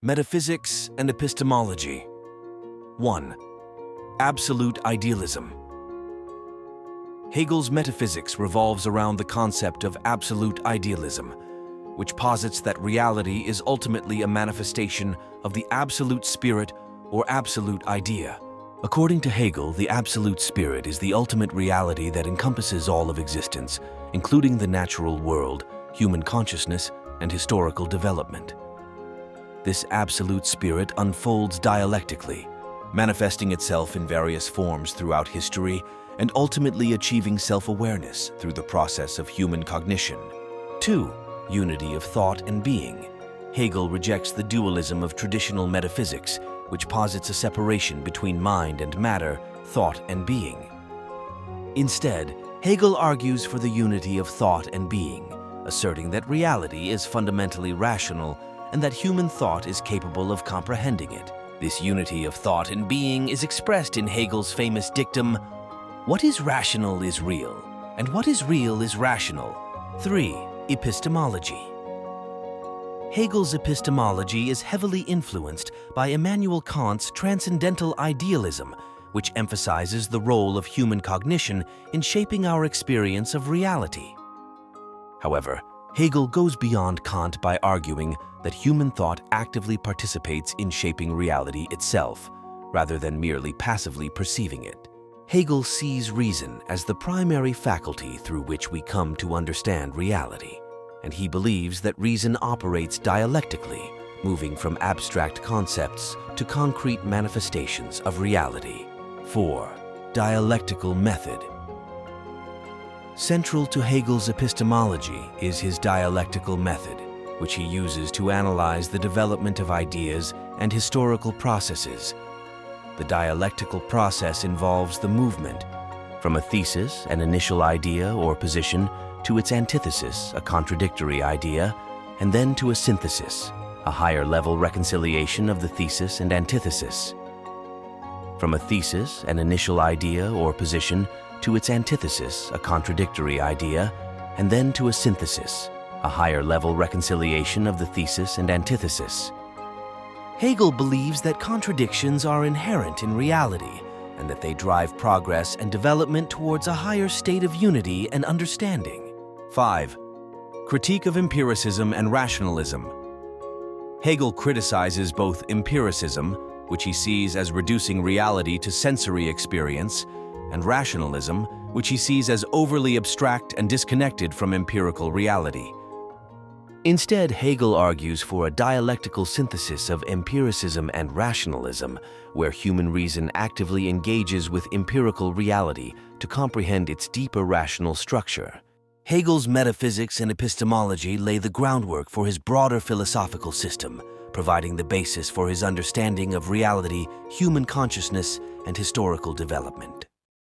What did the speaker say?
Metaphysics and Epistemology. 1. Absolute Idealism. Hegel's metaphysics revolves around the concept of absolute idealism, which posits that reality is ultimately a manifestation of the absolute spirit or absolute idea. According to Hegel, the absolute spirit is the ultimate reality that encompasses all of existence, including the natural world, human consciousness, and historical development. This absolute spirit unfolds dialectically, manifesting itself in various forms throughout history and ultimately achieving self-awareness through the process of human cognition. 2. Unity of thought and being. Hegel rejects the dualism of traditional metaphysics, which posits a separation between mind and matter, thought and being. Instead, Hegel argues for the unity of thought and being, asserting that reality is fundamentally rational and that human thought is capable of comprehending it. This unity of thought and being is expressed in Hegel's famous dictum, "What is rational is real, and what is real is rational." 3. Epistemology. Hegel's epistemology is heavily influenced by Immanuel Kant's transcendental idealism, which emphasizes the role of human cognition in shaping our experience of reality. However, Hegel goes beyond Kant by arguing that human thought actively participates in shaping reality itself, rather than merely passively perceiving it. Hegel sees reason as the primary faculty through which we come to understand reality, and he believes that reason operates dialectically, moving from abstract concepts to concrete manifestations of reality. 4. Dialectical method. Central to Hegel's epistemology is his dialectical method, which he uses to analyze the development of ideas and historical processes. The dialectical process involves the movement from a thesis, an initial idea or position, to its antithesis, a contradictory idea, and then to a synthesis, a higher-level reconciliation of the thesis and antithesis. From a thesis, an initial idea or position, to its antithesis, a contradictory idea, and then to a synthesis, a higher-level reconciliation of the thesis and antithesis. Hegel believes that contradictions are inherent in reality and that they drive progress and development towards a higher state of unity and understanding. 5. Critique of empiricism and rationalism. Hegel criticizes both empiricism, which he sees as reducing reality to sensory experience, and rationalism, which he sees as overly abstract and disconnected from empirical reality. Instead, Hegel argues for a dialectical synthesis of empiricism and rationalism, where human reason actively engages with empirical reality to comprehend its deeper rational structure. Hegel's metaphysics and epistemology lay the groundwork for his broader philosophical system, providing the basis for his understanding of reality, human consciousness, and historical development.